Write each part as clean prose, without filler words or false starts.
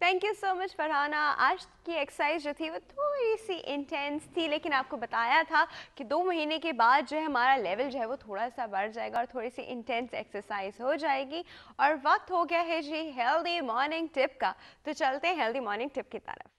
Thank you so much Farhana. आज की exercise जो थी वो थोड़ी सी इंटेंस थी, लेकिन आपको बताया था कि 2 महीने के बाद जो है हमारा लेवल जो है वो थोड़ा सा बढ़ जाएगा और थोड़ी सी इंटेंस एक्सरसाइज हो जाएगी। और वक्त हो गया है जी हेल्दी मॉर्निंग टिप का, तो चलते हैं हेल्दी मॉर्निंग टिप की तरफ।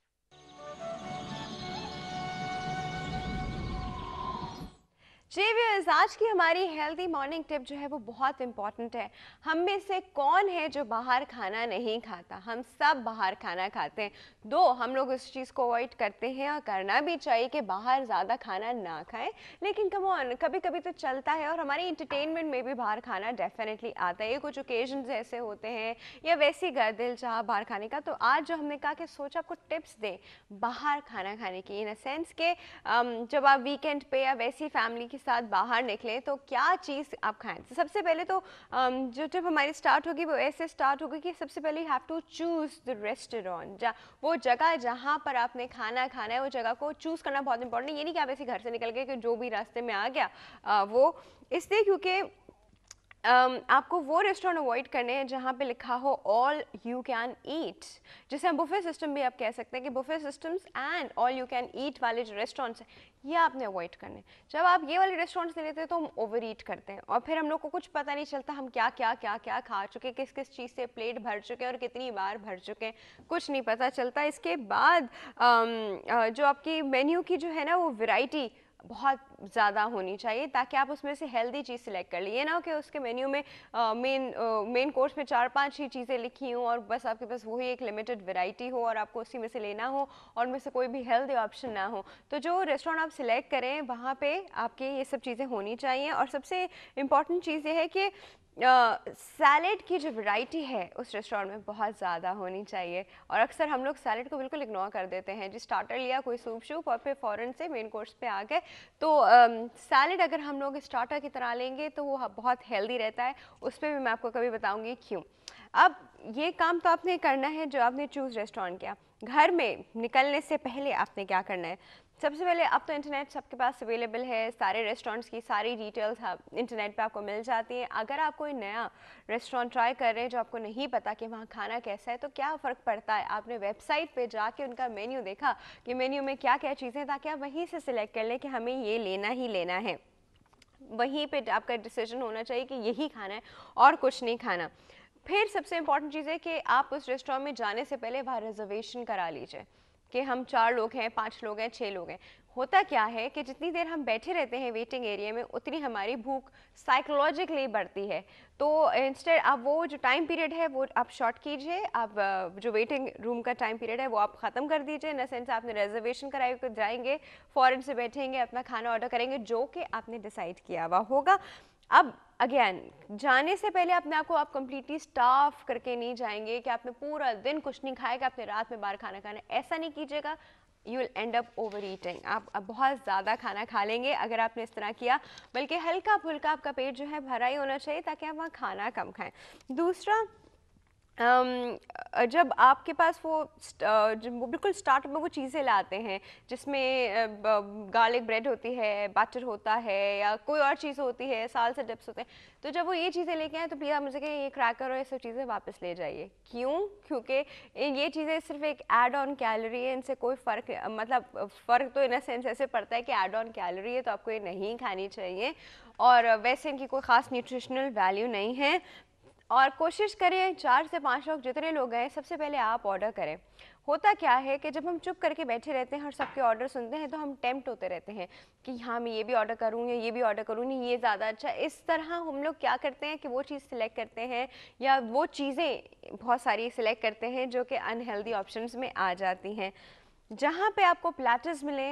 जी व्यूअर्स, आज की हमारी हेल्दी मॉर्निंग टिप जो है वो बहुत इंपॉर्टेंट है। हम में से कौन है जो बाहर खाना नहीं खाता? हम सब बाहर खाना खाते हैं। दो हम लोग इस चीज़ को अवॉइड करते हैं और करना भी चाहिए कि बाहर ज़्यादा खाना ना खाएं, लेकिन कम ऑन कभी कभी तो चलता है और हमारी इंटरटेनमेंट में भी बाहर खाना डेफिनेटली आता है। ये कुछ ओकेजन्स ऐसे होते हैं या वैसी दिल चाह बाहर खाने का। तो आज जो हमने कहा कि सोचा आपको टिप्स दें बाहर खाना खाने की, इन अ सेंस के जब आप वीकेंड पे या वैसी फैमिली के साथ बाहर निकलें तो क्या चीज़ आप खाएं। तो सबसे पहले तो जो टिप हमारी स्टार्ट होगी वो ऐसे स्टार्ट होगी कि सबसे पहले you have to choose the restaurant, वो जगह जहाँ पर आपने खाना खाना है वो जगह को चूज़ करना बहुत इंपॉर्टेंट है। ये नहीं कि आप ऐसे घर से निकल गए कि जो भी रास्ते में आ गया वो, इसलिए क्योंकि आपको वो रेस्टोरेंट अवॉइड करने हैं जहाँ पे लिखा हो ऑल यू कैन ईट, जिसे हम बुफे सिस्टम भी आप कह सकते हैं कि buffet systems and all you can eat वाले जो रेस्टोरेंट्स हैं ये आपने अवॉइड करने। जब आप ये वाले रेस्टोरेंट्स ले लेते हैं तो हम ओवर ईट करते हैं और फिर हम लोग को कुछ पता नहीं चलता हम क्या क्या क्या क्या खा चुके हैं, किस किस चीज़ से प्लेट भर चुके हैं और कितनी बार भर चुके हैं, कुछ नहीं पता चलता। इसके बाद जो आपकी मेन्यू की जो है ना वो वैरायटी बहुत ज़्यादा होनी चाहिए ताकि आप उसमें से हेल्दी चीज़ सिलेक्ट कर लिए, ना कि उसके मेन्यू में मेन कोर्स में 4-5 ही चीज़ें लिखी हों और बस आपके पास वही एक लिमिटेड वैरायटी हो और आपको उसी में से लेना हो और में से कोई भी हेल्दी ऑप्शन ना हो। तो जो रेस्टोरेंट आप सिलेक्ट करें वहाँ पे आपके ये सब चीज़ें होनी चाहिए। और सबसे इम्पॉर्टेंट चीज़ ये है कि सैलेड की जो वैरायटी है उस रेस्टोरेंट में बहुत ज़्यादा होनी चाहिए। और अक्सर हम लोग सैलेड को बिल्कुल इग्नोर कर देते हैं जी, स्टार्टर लिया कोई सूप शूप और फिर फ़ौरन से मेन कोर्स पे आ गए। तो सैलेड अगर हम लोग स्टार्टर की तरह लेंगे तो वो बहुत हेल्दी रहता है। उस पर भी मैं आपको कभी बताऊंगी क्यों। अब ये काम तो आपने करना है जो आपने चूज़ रेस्टोरेंट किया। घर में निकलने से पहले आपने क्या करना है? सबसे पहले अब तो इंटरनेट सबके पास अवेलेबल है, सारे रेस्टोरेंट्स की सारी डिटेल्स इंटरनेट पे आपको मिल जाती हैं। अगर आप कोई नया रेस्टोरेंट ट्राई कर रहे हैं जो आपको नहीं पता कि वहाँ खाना कैसा है तो क्या फ़र्क पड़ता है, आपने वेबसाइट पे जाके उनका मेन्यू देखा कि मेन्यू में क्या क्या चीज़ें, ताकि आप वहीं से सिलेक्ट कर लें कि हमें ये लेना ही लेना है। वहीं पे आपका डिसीजन होना चाहिए कि यही खाना है और कुछ नहीं खाना। फिर सबसे इम्पॉर्टेंट चीज़ है कि आप उस रेस्टोरेंट में जाने से पहले वहाँ रिजर्वेशन करा लीजिए कि हम 4 लोग हैं, 5 लोग हैं, 6 लोग हैं। होता क्या है कि जितनी देर हम बैठे रहते हैं वेटिंग एरिया में उतनी हमारी भूख साइकोलॉजिकली बढ़ती है। तो इंस्टेड आप वो जो टाइम पीरियड है वो आप शॉर्ट कीजिए, आप जो वेटिंग रूम का टाइम पीरियड है वो आप ख़त्म कर दीजिए। इन द सेंस आपने रिजर्वेशन कराई तो जाएंगे, फ़ौरन से बैठेंगे, अपना खाना ऑर्डर करेंगे जो कि आपने डिसाइड किया हुआ होगा। अब अगेन जाने से पहले अपने आप को आप कंप्लीटली स्टाफ करके नहीं जाएंगे कि आपने पूरा दिन कुछ नहीं खाएगा, आपने रात में बाहर खाना खाना है, ऐसा नहीं कीजिएगा। You will and up over eating, आप अब बहुत ज़्यादा खाना खा लेंगे अगर आपने इस तरह किया। बल्कि हल्का फुल्का आपका पेट जो है भरा ही होना चाहिए ताकि आप वहाँ खाना कम खाएं। दूसरा, जब आपके पास वो बिल्कुल स्टार्ट में वो चीज़ें लाते हैं जिसमें गार्लिक ब्रेड होती है, बटर होता है या कोई और चीज़ होती है, साल से डिप्स होते हैं, तो जब वो ये चीज़ें लेके आए तो प्लीज़ आप मुझे कहें ये क्रैकर और ये सब चीज़ें वापस ले जाइए। क्यों? क्योंकि ये चीज़ें सिर्फ एक ऐड ऑन कैलोरी है, इनसे कोई फ़र्क, मतलब फ़र्क तो इन अ सेंस ऐसे पड़ता है कि ऐड ऑन कैलोरी है तो आपको ये नहीं खानी चाहिए और वैसे इनकी कोई ख़ास न्यूट्रिशनल वैल्यू नहीं है। और कोशिश करें 4 से 5 लोग जितने लोग हैं सबसे पहले आप ऑर्डर करें। होता क्या है कि जब हम चुप करके बैठे रहते हैं और सबके ऑर्डर सुनते हैं तो हम टेम्प्ट होते रहते हैं कि हाँ मैं ये भी ऑर्डर करूँ या ये भी ऑर्डर करूँ, नहीं ये ज़्यादा अच्छा। इस तरह हम लोग क्या करते हैं कि वो चीज़ सिलेक्ट करते हैं या वो चीज़ें बहुत सारी सिलेक्ट करते हैं जो कि अनहेल्दी ऑप्शंस में आ जाती हैं। जहाँ पे आपको प्लेटर्स मिले,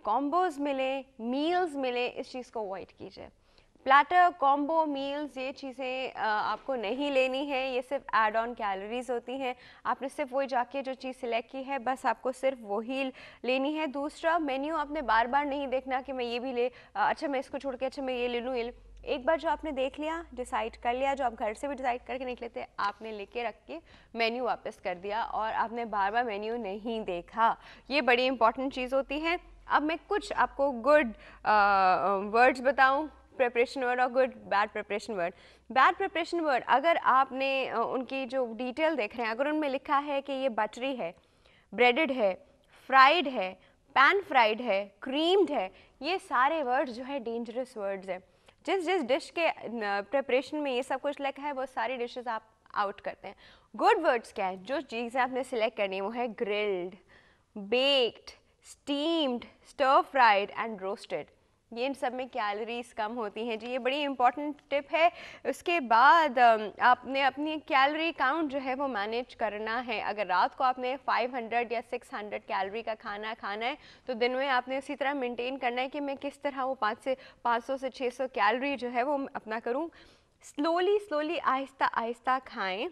कॉम्बोज मिले, मील्स मिले, इस चीज़ को अवॉइड कीजिए। प्लेटर, कॉम्बो, मील्स ये चीज़ें आपको नहीं लेनी है, ये सिर्फ ऐड ऑन कैलोरीज होती हैं। आपने सिर्फ वही जाके जो चीज़ सिलेक्ट की है बस आपको सिर्फ वही लेनी है। दूसरा, मेन्यू आपने बार बार नहीं देखना कि मैं ये भी ले, अच्छा मैं इसको छोड़ के अच्छा मैं ये ले लूँ ये। एक बार जो आपने देख लिया, डिसाइड कर लिया, जो आप घर से भी डिसाइड करके निकले थे, आपने लेके रख के मेन्यू वापस कर दिया और आपने बार बार मेन्यू नहीं देखा। ये बड़ी इंपॉर्टेंट चीज़ होती है। अब मैं कुछ आपको गुड वर्ड्स बताऊं प्रिपरेशन वर्ड और good bad preparation word. Bad preparation word, अगर आपने उनकी जो डिटेल देख रहे हैं, अगर उनमें लिखा है कि ये बटरी है, ब्रेडेड है, फ्राइड है, पैन फ्राइड है, क्रीम्ड है, ये सारे वर्ड्स जो है डेंजरस वर्ड्स हैं। जिस जिस डिश के प्रिपरेशन में ये सब कुछ लिखा है वो सारी डिशेस आप आउट करते हैं। गुड वर्ड्स क्या है? जो चीज़ें आपने सिलेक्ट करनी है वो है grilled, baked, steamed, stir fried and roasted. ये इन सब में कैलोरीज कम होती हैं जी, ये बड़ी इंपॉर्टेंट टिप है। उसके बाद आपने अपनी कैलोरी काउंट जो है वो मैनेज करना है। अगर रात को आपने 500 या 600 कैलोरी का खाना खाना है तो दिन में आपने उसी तरह मेंटेन करना है कि मैं किस तरह वो 500 से 600 कैलोरी जो है वो अपना करूँ। स्लोली आहिस्ता आहिस्ता खाएं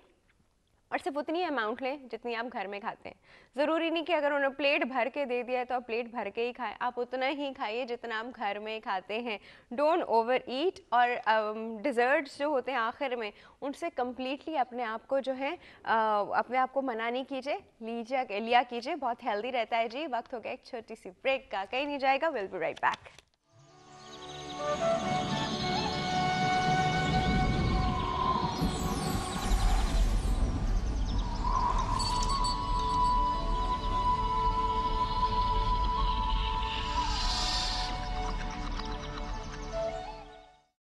और सिर्फ उतनी अमाउंट लें जितनी आप घर में खाते हैं। ज़रूरी नहीं कि अगर उन्होंने प्लेट भर के दे दिया है तो आप प्लेट भर के ही खाएं, आप उतना ही खाइए जितना आप घर में खाते हैं। डोंट ओवर ईट। और डिज़र्ट्स जो होते हैं आखिर में, उनसे कम्प्लीटली अपने आप को जो है अपने आप को मना नहीं कीजिए, लिया कीजिए, बहुत हेल्दी रहता है जी। वक्त हो गया एक छोटी सी ब्रेक का, कहीं नहीं जाएगा, विल बी राइट बैक।